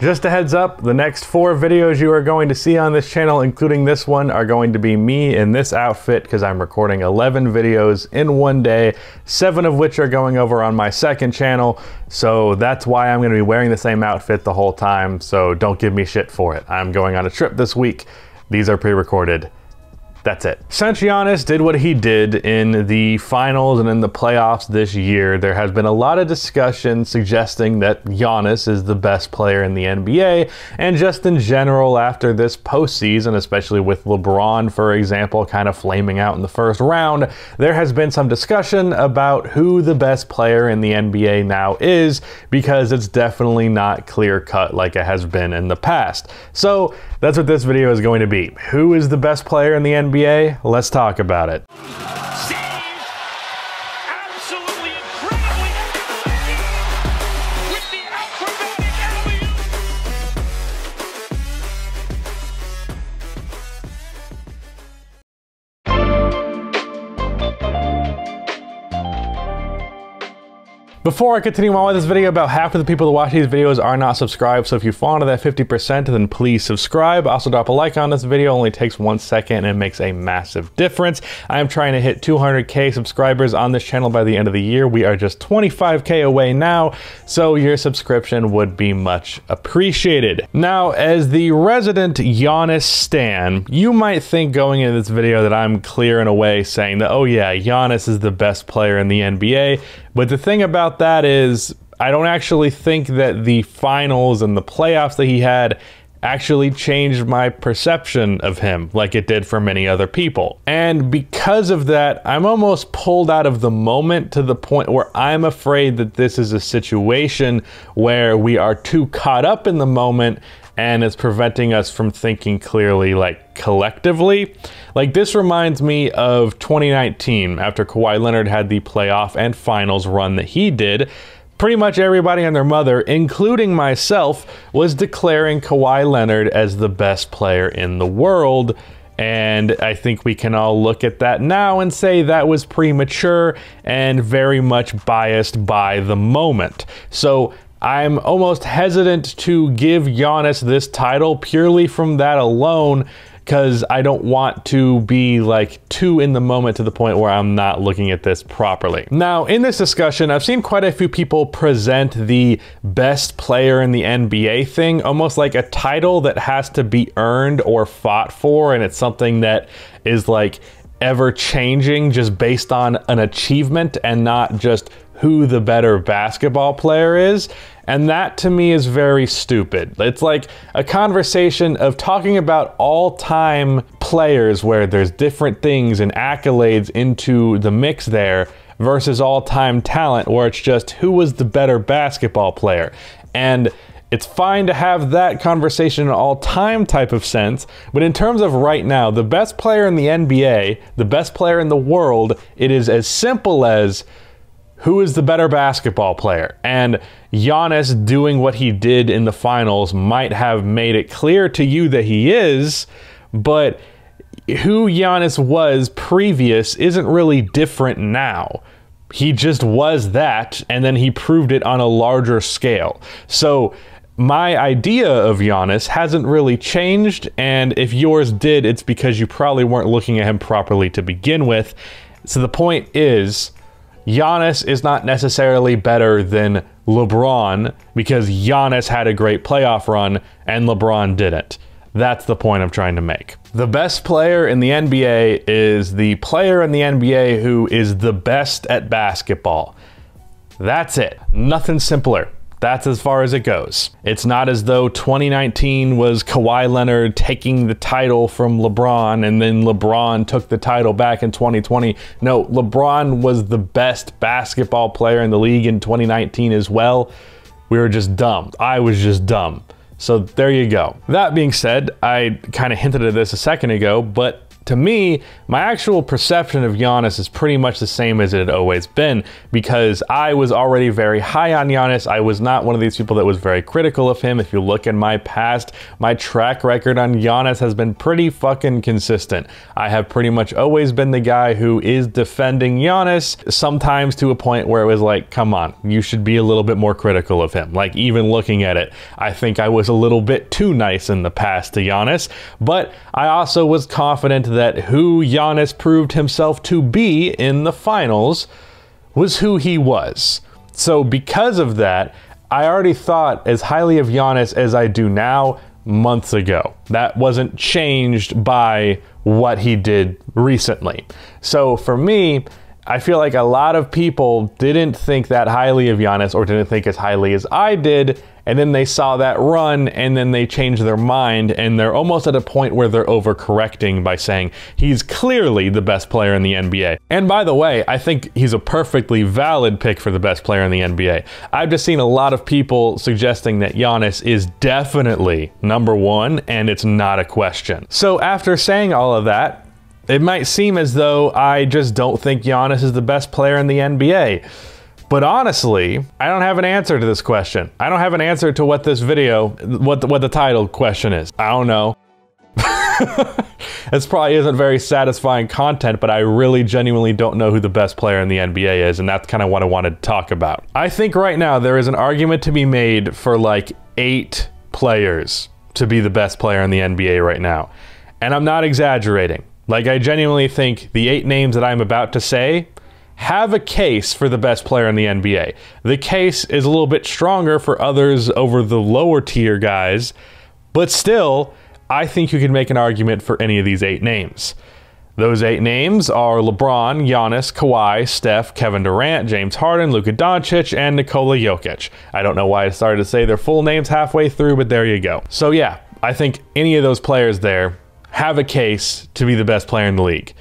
Just a heads up, the next 4 videos you are going to see on this channel, including this one, are going to be me in this outfit because I'm recording 11 videos in one day, 7 of which are going over on my second channel. So that's why I'm going to be wearing the same outfit the whole time, so don't give me shit for it. I'm going on a trip this week. These are pre-recorded. That's it. Since Giannis did what he did in the finals and in the playoffs this year, there has been a lot of discussion suggesting that Giannis is the best player in the NBA, and just in general after this postseason, especially with LeBron, for example, kind of flaming out in the first round, there has been some discussion about who the best player in the NBA now is, because it's definitely not clear-cut like it has been in the past. So that's what this video is going to be. Who is the best player in the NBA? Let's talk about it. Before I continue on with this video, about half of the people that watch these videos are not subscribed, so if you fall into that 50%, then please subscribe. Also drop a like on this video, only takes 1 second and it makes a massive difference. I am trying to hit 200K subscribers on this channel by the end of the year. We are just 25K away now, so your subscription would be much appreciated. Now, as the resident Giannis stan, you might think going into this video that I'm clearing away saying that, oh yeah, Giannis is the best player in the NBA. But the thing about that is, I don't actually think that the finals and the playoffs that he had actually changed my perception of him like it did for many other people. And because of that, I'm almost pulled out of the moment to the point where I'm afraid that this is a situation where we are too caught up in the moment and it's preventing us from thinking clearly, like collectively. Like, this reminds me of 2019 after Kawhi Leonard had the playoff and finals run that he did. Pretty much everybody and their mother, including myself, was declaring Kawhi Leonard as the best player in the world. And I think we can all look at that now and say that was premature and very much biased by the moment. So I'm almost hesitant to give Giannis this title purely from that alone, because I don't want to be like too in the moment to the point where I'm not looking at this properly. Now, in this discussion, I've seen quite a few people present the best player in the NBA thing almost like a title that has to be earned or fought for, and it's something that is like ever changing just based on an achievement and not just who the better basketball player is. And that to me is very stupid. It's like a conversation of talking about all-time players where there's different things and accolades into the mix there versus all-time talent where it's just who was the better basketball player. And it's fine to have that conversation in an all-time type of sense, but in terms of right now, the best player in the NBA, the best player in the world, it is as simple as who is the better basketball player? And Giannis doing what he did in the finals might have made it clear to you that he is, but who Giannis was previous isn't really different now. He just was that, and then he proved it on a larger scale. So my idea of Giannis hasn't really changed, and if yours did, it's because you probably weren't looking at him properly to begin with. So the point is, Giannis is not necessarily better than LeBron because Giannis had a great playoff run and LeBron didn't. That's the point I'm trying to make. The best player in the NBA is the player in the NBA who is the best at basketball. That's it. Nothing simpler. That's as far as it goes. It's not as though 2019 was Kawhi Leonard taking the title from LeBron and then LeBron took the title back in 2020. No, LeBron was the best basketball player in the league in 2019 as well. We were just dumb. I was just dumb. So there you go. That being said, I kind of hinted at this a second ago, but To me, my actual perception of Giannis is pretty much the same as it had always been, because I was already very high on Giannis. I was not one of these people that was very critical of him. If you look at my past, my track record on Giannis has been pretty fucking consistent. I have pretty much always been the guy who is defending Giannis, sometimes to a point where it was like, come on, you should be a little bit more critical of him. Like, even looking at it, I think I was a little bit too nice in the past to Giannis, but I also was confident that who Giannis proved himself to be in the finals was who he was. So because of that, I already thought as highly of Giannis as I do now months ago. That wasn't changed by what he did recently. So for me, I feel like a lot of people didn't think that highly of Giannis, or didn't think as highly as I did, and then they saw that run and then they changed their mind, and they're almost at a point where they're overcorrecting by saying he's clearly the best player in the NBA. And by the way, I think he's a perfectly valid pick for the best player in the NBA. I've just seen a lot of people suggesting that Giannis is definitely #1, and it's not a question. So after saying all of that, it might seem as though I just don't think Giannis is the best player in the NBA. But honestly, I don't have an answer to this question. I don't have an answer to what this video, what the title question is. I don't know. This probably isn't very satisfying content, but I really genuinely don't know who the best player in the NBA is, and that's kind of what I wanted to talk about. I think right now there is an argument to be made for like 8 players to be the best player in the NBA right now. And I'm not exaggerating. Like, I genuinely think the 8 names that I'm about to say have a case for the best player in the NBA. The case is a little bit stronger for others over the lower tier guys, but still, I think you can make an argument for any of these 8 names. Those 8 names are LeBron, Giannis, Kawhi, Steph, Kevin Durant, James Harden, Luka Doncic, and Nikola Jokic. I don't know why I started to say their full names halfway through, but there you go. So yeah, I think any of those players there have a case to be the best player in the league.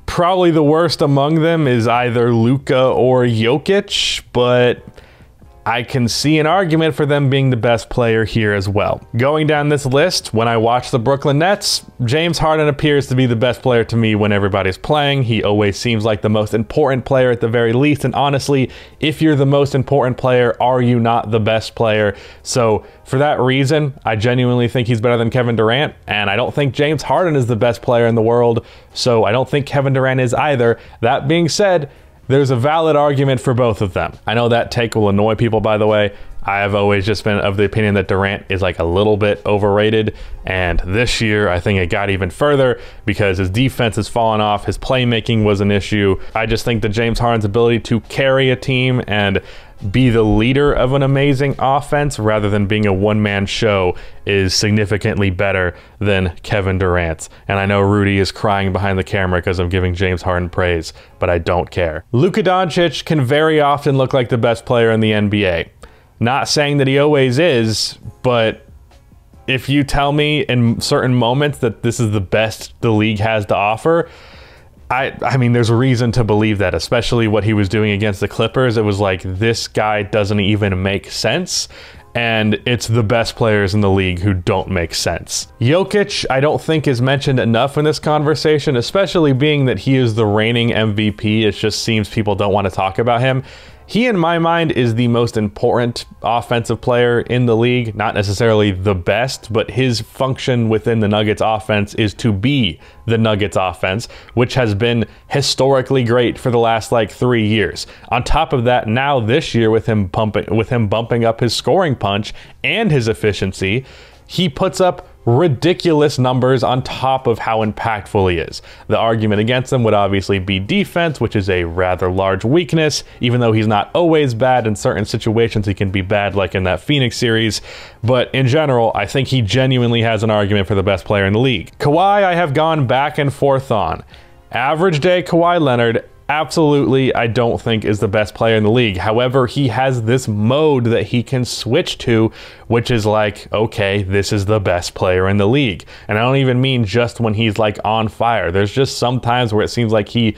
Probably the worst among them is either Luka or Jokic, but I can see an argument for them being the best player here as well. Going down this list, when I watch the Brooklyn Nets, James Harden appears to be the best player to me when everybody's playing. He always seems like the most important player at the very least, and honestly, if you're the most important player, are you not the best player? So for that reason, I genuinely think he's better than Kevin Durant, and I don't think James Harden is the best player in the world, so I don't think Kevin Durant is either. That being said, there's a valid argument for both of them. I know that take will annoy people, by the way. I have always just been of the opinion that Durant is like a little bit overrated, and this year I think it got even further because his defense has fallen off, his playmaking was an issue. I just think that James Harden's ability to carry a team and be the leader of an amazing offense rather than being a one-man show is significantly better than Kevin Durant's. And I know Rudy is crying behind the camera because I'm giving James Harden praise, but I don't care. Luka Doncic can very often look like the best player in the NBA. Not saying that he always is, but if you tell me in certain moments that this is the best the league has to offer, I mean, there's a reason to believe that, especially what he was doing against the Clippers. It was like, this guy doesn't even make sense, and it's the best players in the league who don't make sense. Jokic, I don't think is mentioned enough in this conversation, especially being that he is the reigning MVP. It just seems people don't want to talk about him. He, in my mind, is the most important offensive player in the league. Not necessarily the best, but his function within the Nuggets offense is to be the Nuggets offense, which has been historically great for the last like 3 years. On top of that, now this year with him bumping up his scoring punch and his efficiency, he puts up ridiculous numbers on top of how impactful he is. The argument against him would obviously be defense, which is a rather large weakness. Even though he's not always bad, in certain situations he can be bad, like in that Phoenix series. But in general, I think he genuinely has an argument for the best player in the league. Kawhi, I have gone back and forth on. Average day Kawhi Leonard, absolutely, I don't think is the best player in the league. However, he has this mode that he can switch to, which is like, okay, this is the best player in the league. And I don't even mean just when he's like on fire. There's just some times where it seems like he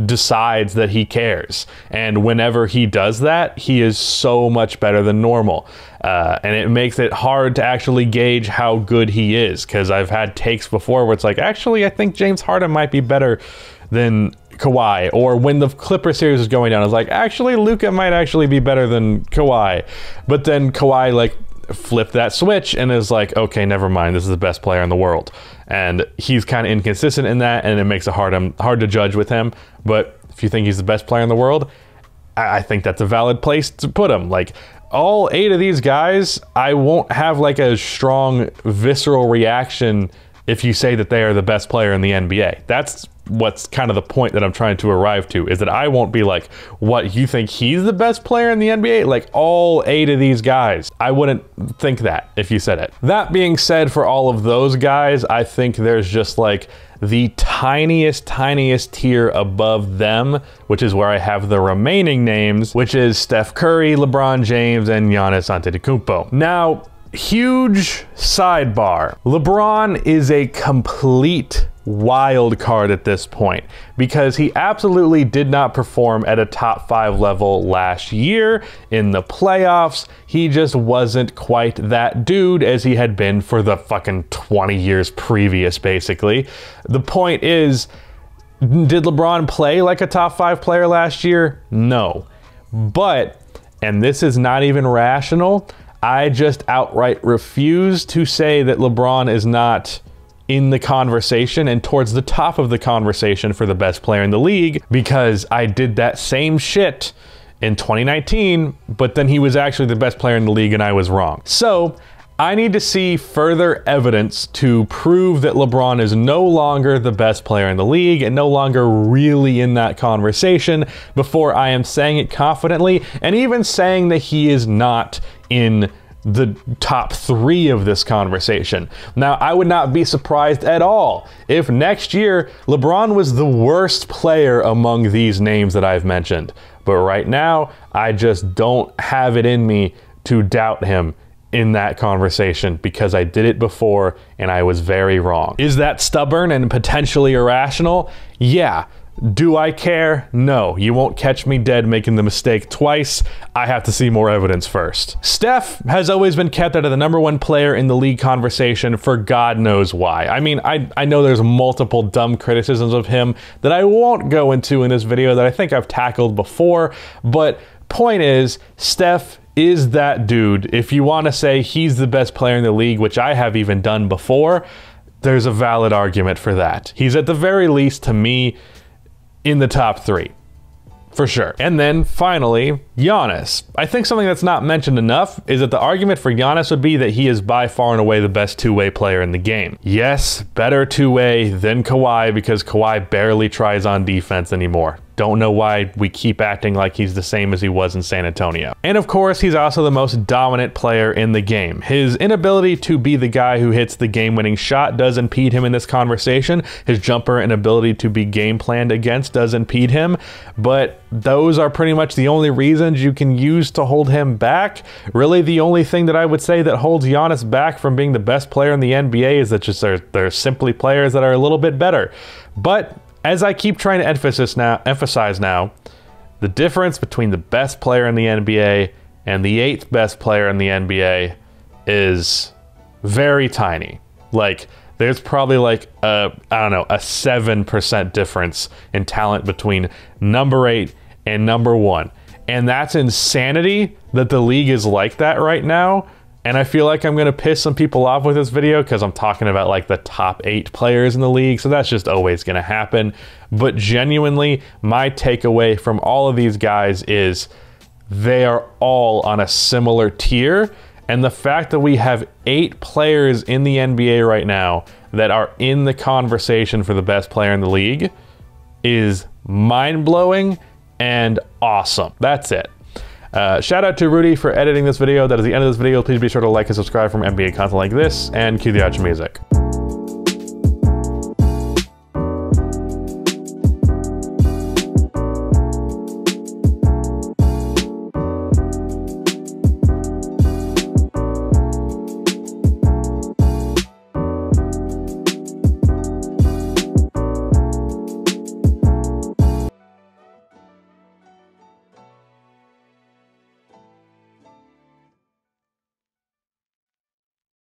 decides that he cares. And whenever he does that, he is so much better than normal. And it makes it hard to actually gauge how good he is, because I've had takes before where it's like, actually, I think James Harden might be better than Kawhi. Or when the Clipper series was going down, I was like, actually, Luka might actually be better than Kawhi. But then Kawhi like flipped that switch and is like, okay, never mind, this is the best player in the world. And he's kind of inconsistent in that, and it makes it hard to judge with him. But if you think he's the best player in the world, I think that's a valid place to put him. Like, all 8 of these guys, I won't have like a strong visceral reaction if you say that they are the best player in the NBA. That's what's kind of the point that I'm trying to arrive to, is that I won't be like, what, you think he's the best player in the NBA? Like, all 8 of these guys, I wouldn't think that if you said it. That being said, for all of those guys, I think there's just like the tiniest tier above them, which is where I have the remaining names, which is Steph Curry, LeBron James, and Giannis Antetokounmpo. Now, huge sidebar. LeBron is a complete wild card at this point, because he absolutely did not perform at a top 5 level last year in the playoffs. He just wasn't quite that dude as he had been for the fucking 20 years previous, basically. The point is, did LeBron play like a top 5 player last year? No. But, and this is not even rational, I just outright refuse to say that LeBron is not in the conversation and towards the top of the conversation for the best player in the league, because I did that same shit in 2019, but then he was actually the best player in the league and I was wrong. So I need to see further evidence to prove that LeBron is no longer the best player in the league and no longer really in that conversation before I am saying it confidently, and even saying that he is not in the top 3 of this conversation. Now, I would not be surprised at all if next year LeBron was the worst player among these names that I've mentioned. But right now, I just don't have it in me to doubt him in that conversation, because I did it before and I was very wrong. Is that stubborn and potentially irrational? Yeah. Do I care? No. You won't catch me dead making the mistake twice. I have to see more evidence first. Steph has always been kept out of the #1 player in the league conversation for God knows why. I mean, I know there's multiple dumb criticisms of him that I won't go into in this video that I think I've tackled before, but point is, Steph is that dude. If you want to say he's the best player in the league, which I have even done before, there's a valid argument for that. He's at the very least, to me, in the top 3, for sure. And then finally, Giannis. I think something that's not mentioned enough is that the argument for Giannis would be that he is by far and away the best 2-way player in the game. Yes, better 2-way than Kawhi, because Kawhi barely tries on defense anymore. Don't know why we keep acting like he's the same as he was in San Antonio. And of course, he's also the most dominant player in the game. His inability to be the guy who hits the game-winning shot does impede him in this conversation. His jumper and ability to be game planned against does impede him, but those are pretty much the only reasons you can use to hold him back. Really, the only thing that I would say that holds Giannis back from being the best player in the NBA is that just they're simply players that are a little bit better. But as I keep trying to emphasize now, the difference between the best player in the NBA and the 8th best player in the NBA is very tiny. Like, there's probably like a 7% difference in talent between number 8 and number 1. And that's insanity that the league is like that right now. And I feel like I'm going to piss some people off with this video because I'm talking about like the top 8 players in the league. So that's just always going to happen. But genuinely, my takeaway from all of these guys is they are all on a similar tier. And the fact that we have 8 players in the NBA right now that are in the conversation for the best player in the league is mind-blowing and awesome. That's it. Shout out to Rudy for editing this video. That is the end of this video. Please be sure to like and subscribe for more NBA content like this, and cue the outro music.